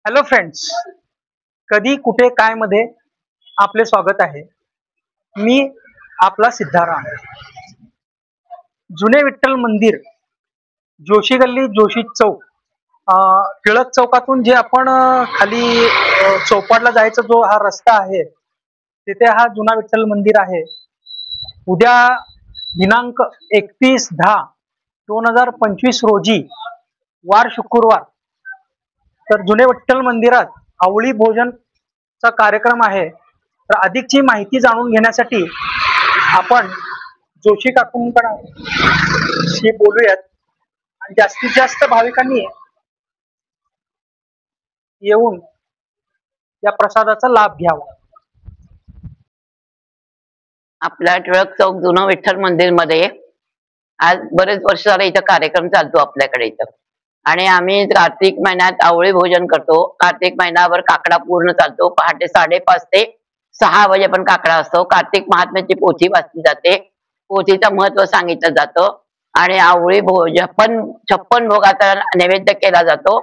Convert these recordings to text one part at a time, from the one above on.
Hello friends, कधी कुठे काय मध्ये आपले स्वागत आहे. मी आपला सिद्धाराम. जुने विठ्ठल मंदिर, जोशी गल्ली, जोशी चौक, टिळक चौकातून जे आपण खाली चौपाटला जायचा जो हा रस्ता आहे, तिथे हा जुना विठ्ठल मंदिर आहे. उद्या दिनांक 31/10/2025 रोजी, वार शुक्रवार, तर जुने विठ्ठल मंदिरात आवळी भोजनचा कार्यक्रम आहे. तर अधिकची माहिती जाणून घेण्यासाठी आपण जोशी काकूंकडे बोलूयात आणि जास्तीत जास्त भाविकांनी येऊन या प्रसादाचा लाभ घ्यावा. आपल्या टिळक चौक जुनं विठ्ठल मंदिर मध्ये आज बरेच वर्ष झाले इथं कार्यक्रम चालतो आपल्याकडे इथं. आणि आम्ही कार्तिक महिन्यात आवळी भोजन करतो. कार्तिक महिनाभर काकडा पूर्ण चालतो. पहाटे 5:30 ते 6 वाजेपर्यंत काकडा असतो. कार्तिक महात्म्याची पोथी वाचली जाते. पोथीचं महत्व सांगितलं जातं आणि आवळी छप्पन भोगाचा नैवेद्य केला जातो.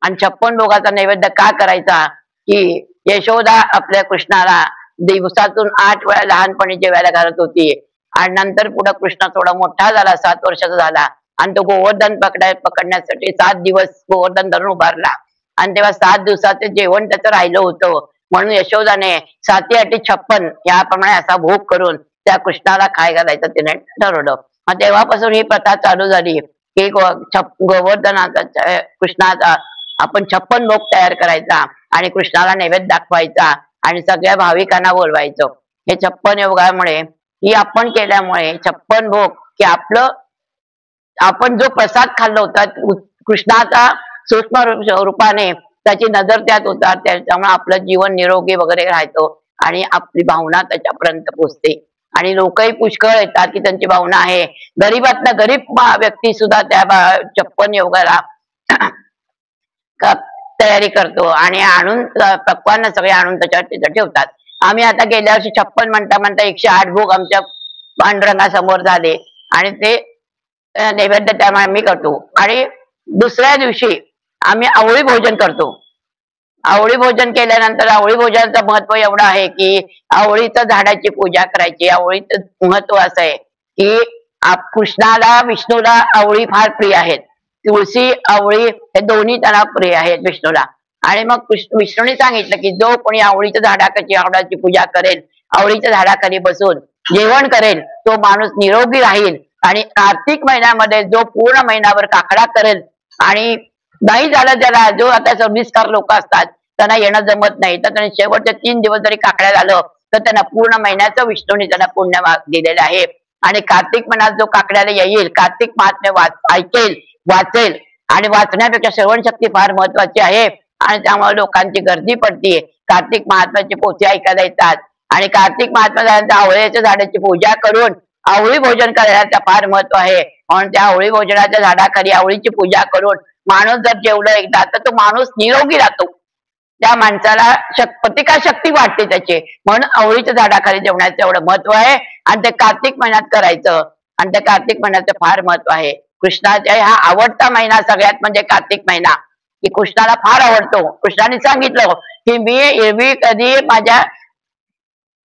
आणि 56 भोगाचा नैवेद्य का करायचा की यशोदा आपल्या कृष्णाला दिवसातून 8 वेळा लहानपणी जेवायला घालत होती. आणि नंतर पुढे कृष्ण थोडा मोठा झाला, 7 वर्षाचा झाला आणि तो गोवर्धन पकडण्यासाठी 7 दिवस गोवर्धन धरून उभारला. आणि तेव्हा 7 दिवसाचं जेवण त्याचं राहिलं होतं. म्हणून यशोदाने 7 8 56 याप्रमाणे असा भोग करून त्या कृष्णाला खाय घालायचं तिने ठरवलं. मग तेव्हापासून ही प्रथा चालू झाली की गोवर्धनाचा कृष्णाचा आपण 56 भोग तयार करायचा आणि कृष्णाला नैवेद्य दाखवायचा आणि सगळ्या भाविकांना बोलवायचं. हे 56 योगामुळे ही आपण केल्यामुळे 56 भोग की आपण जो प्रसाद खाल्ला होता कृष्णाचा सूक्ष्म रूपाने त्याची नजर त्यात होता. त्याच्यामुळे आपलं जीवन निरोगी वगैरे राहतो आणि आपली भावना त्याच्यापर्यंत पोहोचते. आणि लोकही पुष्कळ येतात की त्यांची भावना आहे. गरीबातला गरीब व्यक्ती सुद्धा त्या 56 योगाला तयारी करतो आणि आणून पक्वांना सगळे आणून त्याच्यावर तिथं ठेवतात. आम्ही आता गेल्या वर्षी 56 म्हणता 108 भोग आमच्या पांडुरंगासमोर झाले आणि ते नैवेद्य त्यामुळे आम्ही करतो. आणि दुसऱ्या दिवशी आम्ही आवळी भोजन करतो. आवळी भोजन केल्यानंतर आवळी भोजनाचं महत्व एवढं आहे की आवळीचं झाडाची पूजा करायची. आवळीचं महत्व असं आहे की कृष्णाला विष्णूला आवळी फार प्रिय आहेत. तुळशी आवळी हे दोन्ही त्यांना प्रिय आहेत विष्णूला. आणि मग विष्णूने सांगितलं की जो कोणी आवळीच्या झाडाची पूजा करेल, आवळीच्या झाडाखाली बसून जेवण करेल, तो माणूस निरोगी राहील. आणि कार्तिक महिन्यामध्ये जो पूर्ण महिनाभर काकडा करेल आणि नाही झालं त्याला, जो आता संस्कार लोक असतात त्यांना येणं जमत नाही, तर त्यांनी शेवटचे 3 दिवस जरी काकडा झालं तर त्यांना पूर्ण महिन्याचं विष्णूने त्यांना पुण्य दिलेलं आहे. आणि कार्तिक महिन्यात जो काकड्याला येईल, कार्तिक महात्म्य ऐकेल, वाचेल, आणि वाचण्यापेक्षा श्रवण शक्ती फार महत्वाची आहे. आणि त्यामुळे लोकांची गर्दी पडते. कार्तिक महात्म्याची पोथी ऐकायला येतात. आणि कार्तिक महात्मा झाल्यानंतर आवळ्याच्या झाडाची पूजा करून आवळी भोजन करायला फार महत्व आहे. म्हणून त्या आवळी भोजनाच्या झाडाखाली आवळीची पूजा करून माणूस जर जेवलं एकदा तर तो माणूस निरोगी राहतो. त्या माणसाला प्रतिकारशक्ती वाटते त्याची. म्हणून आवळीच्या झाडाखाली जेवणाचं एवढं महत्व आहे. आणि ते कार्तिक महिन्यात करायचं. आणि त्या कार्तिक महिन्याचं फार महत्व आहे. कृष्णाचा हा आवडता महिना सगळ्यात म्हणजे कार्तिक महिना, की कृष्णाला फार आवडतो. कृष्णाने सांगितलं की मी एरवी कधी माझ्या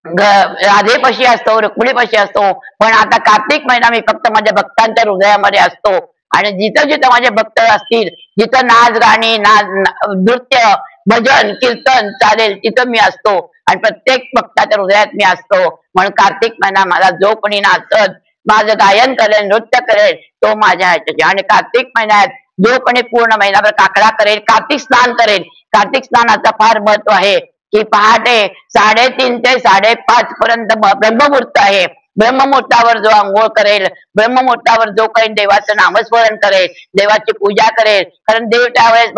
राधेपाशी असतो, रुक्मिणीपाशी असतो, पण आता कार्तिक महिना मी फक्त माझ्या भक्तांच्या हृदयामध्ये असतो. आणि जिथं जिथं माझे भक्त असतील, जिथं नाच गाणी, नृत्य, भजन, कीर्तन चालेल तिथं मी असतो. आणि प्रत्येक भक्ताच्या हृदयात मी असतो. म्हणून कार्तिक महिना मला जो कोणी नाचत, माझं गायन करेल, नृत्य करेल, तो माझ्या ह्याच्याचे. आणि कार्तिक महिन्यात जो कोणी पूर्ण महिनाभर काकडा करेल, कार्तिक स्नान करेल. कार्तिक स्नानाचा फार महत्व आहे की पहाटे 3:30 ते 5:30 पर्यंत ब्रह्ममुहूर्त आहे. ब्रह्ममुहूर्तावर जो आंघोळ करेल, ब्रह्ममुहूर्तावर जो काही देवाचं नामस्मरण करेल, देवाची पूजा करेल, कारण देव त्यावेळेस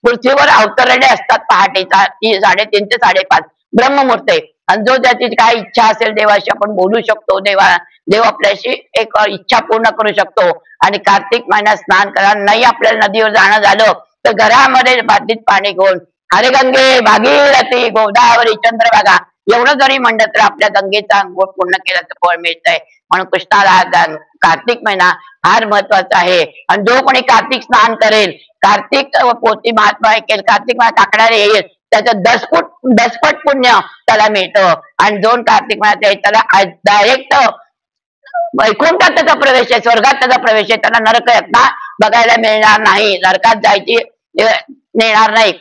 पृथ्वीवर अवतरलेले असतात. पहाटे 3:30 ते 5:30 ब्रह्ममुहूर्त आहे. आणि जो त्याची काय इच्छा असेल देवाशी आपण बोलू शकतो. देव आपल्याशी एक इच्छा पूर्ण करू शकतो. आणि कार्तिक महिन्यात स्नान करा. नाही आपल्याला नदीवर जाणं झालं तर घरामध्ये बादलीत पाणी घेऊन हरे गंगे भागीरथी गोदावरी चंद्रभागा एवढं जरी म्हणलं तर आपल्या गंगेचा अंघोळ पूर्ण केल्याचं फळ मिळतंय. म्हणून कृष्णाला कार्तिक महिना फार महत्वाचा आहे. आणि जो कोणी कार्तिक स्नान करेल, कार्तिक पोथी महात्मा ऐकेल, कार्तिक महिना काकड्याला येईल, त्याचं दसपट पुण्य त्याला मिळतं. आणि जो कार्तिक महिन्यात येईल त्याला डायरेक्ट वैकुंठात त्याचा प्रवेश आहे, स्वर्गात त्याचा प्रवेश आहे. त्याला नरक यातना बघायला मिळणार नाही, नरकात जायची नेणार नाही,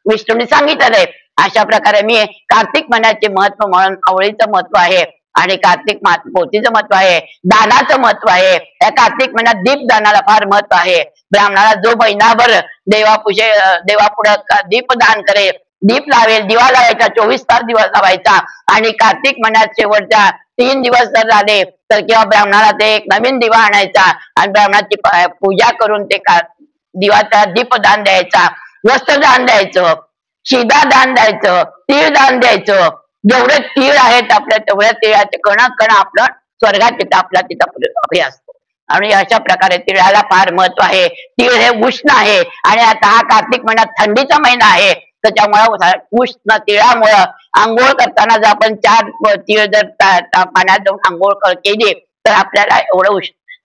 विष्णूने सांगितलेलं आहे. अशा प्रकारे मी कार्तिक महिन्याचे महत्व म्हणून आवळीचं महत्व आहे आणि कार्तिक पोथीचं महत्व आहे, दानाचं महत्व आहे. या कार्तिक महिन्यात दीपदानाला फार महत्व आहे. ब्राह्मणाला जो महिनाभर देवापुढे दीपदान करेल, दीप लावेल, दिवा लावायचा, 24 तास दिवा लावायचा. आणि कार्तिक महिन्यात शेवटच्या 3 दिवस जर झाले तर किंवा ब्राह्मणाला ते एक नवीन दिवा आणायचा आणि ब्राह्मणाची पूजा करून ते दिवाचा दीपदान द्यायचा, वस्त्रदान द्यायचं, शिदा दान द्यायचं, तीळ दान द्यायचं. जेवढे तीळ आहेत आपल्या तेवढ्या तिळाचे कण आपलं स्वर्गात तिथं आपला तिथं असतो. आणि अशा प्रकारे तिळाला फार महत्व आहे. तीळ हे उष्ण आहे आणि आता हा कार्तिक महिना थंडीचा महिना आहे, त्याच्यामुळे उष्ण तिळामुळं आंघोळ करताना जर आपण 4 तीळ जर पाण्यात जाऊन आंघोळ केली तर आपल्याला एवढं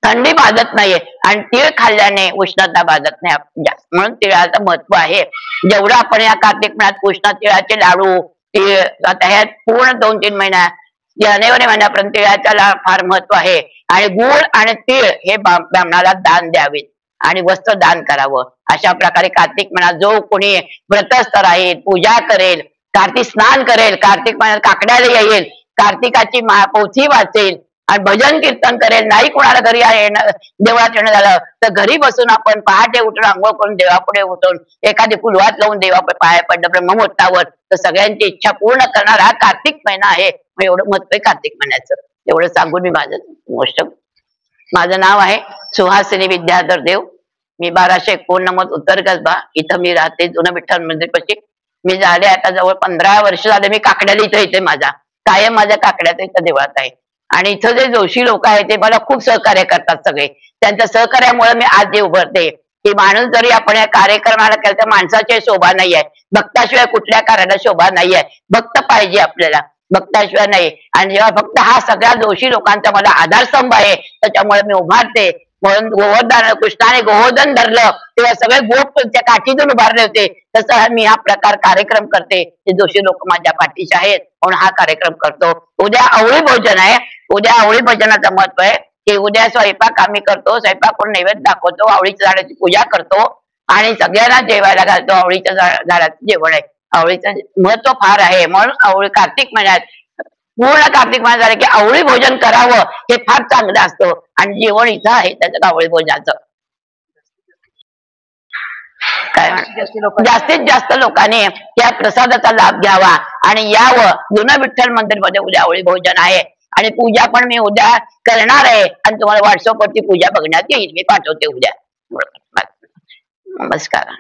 थंडी बाधत नाहीये आणि तीळ खाल्ल्याने उष्णता बाधत नाही जास्त, म्हणून तिळाचं महत्व आहे. जेवढं आपण या कार्तिक महिन्यात उष्ण तिळाचे लाडू, तीळ, आता ह्या पूर्ण 2-3 महिन्यात जानेवारी महिन्यापर्यंत तिळाच्याला फार महत्व आहे. आणि गुळ आणि तीळ हे ब्राह्मणाला दान द्यावेत आणि वस्त्र दान करावं. अशा प्रकारे कार्तिक महिन्यात जो कोणी व्रतस्थ राहील, पूजा करेल, कार्तिक स्नान करेल, कार्तिक महिन्यात काकड्याला येईल, कार्तिकाची पोथी वाचेल आणि भजन कीर्तन करेल, नाही कोणाला घरी देवळात येणं झालं तर घरी बसून आपण पहाटे उठून आंघोळ करून देवापुढे उठून एखादी फुलवात लावून देवापुढे पाया पडलं ब्रह्ममुहूर्तावर तर सगळ्यांची इच्छा पूर्ण करणारा हा कार्तिक महिना आहे. मग एवढं महत्व आहे कार्तिक महिन्याचं. एवढं सांगून मी माझं नाव आहे सुहासिनी विद्याधर देव. मी 1251 उत्तर कसबा इथं मी राहते, जुनं विठ्ठल मंदिर पाशी. मी झाले आता जवळ 15 वर्ष झाले मी काकड्याला इथं येते, माझा कायम माझ्या काकड्याचं इथं देवळात आहे. आणि इथं जे जोशी लोक आहेत ते मला खूप सहकार्य करतात सगळे. त्यांच्या सहकार्यामुळे मी आज जे उभरते की माणूस जरी आपण या कार्यक्रमाला केलं तर माणसाची शोभा नाही आहे, भक्ताशिवाय कुठल्या कार्याला शोभा नाही आहे. भक्त पाहिजे आपल्याला, भक्ताशिवाय नाही. आणि जेव्हा फक्त हा सगळ्या दोषी लोकांचा मला आधारस्तंभ आहे त्याच्यामुळे मी उभारते. म्हणून गोवर्धन कृष्णाने गोवर्धन धरलं तेव्हा सगळे गोप त्या काठीतून उभारले होते, तसं मी हा प्रकार कार्यक्रम करते. ते दोषी लोक माझ्या पाठीचे आहेत म्हणून हा कार्यक्रम करतो. उद्या आवळी भोजन आहे. उद्या आवळी भोजनाचं महत्व आहे की उद्या स्वयंपाक आम्ही करतो, स्वयंपाक करून नैवेद्य दाखवतो, आवळीच्या झाडाची पूजा करतो आणि सगळ्यांना जेवायला घालतो. आवळीच्या झाडाचं जेवण आहे. आवळीचं महत्व फार आहे. म्हणून आवळी कार्तिक महिन्यात पूर्ण कार्तिक महिना झाला की आवळी भोजन करावं हे फार चांगलं असतं. आणि जेवण इथं आहे त्याच्यात आवळी भोजनाचं. काय जास्तीत जास्त लोकांनी या प्रसादाचा लाभ घ्यावा आणि यावं. जुनं विठ्ठल मंदिर मध्ये उद्या आवळी भोजन आहे आणि पूजा पण मी उद्या करणार आहे आणि तुम्हाला व्हॉट्सअप वरती पूजा बघण्यात येईल. मी पाठवते उद्या. नमस्कार.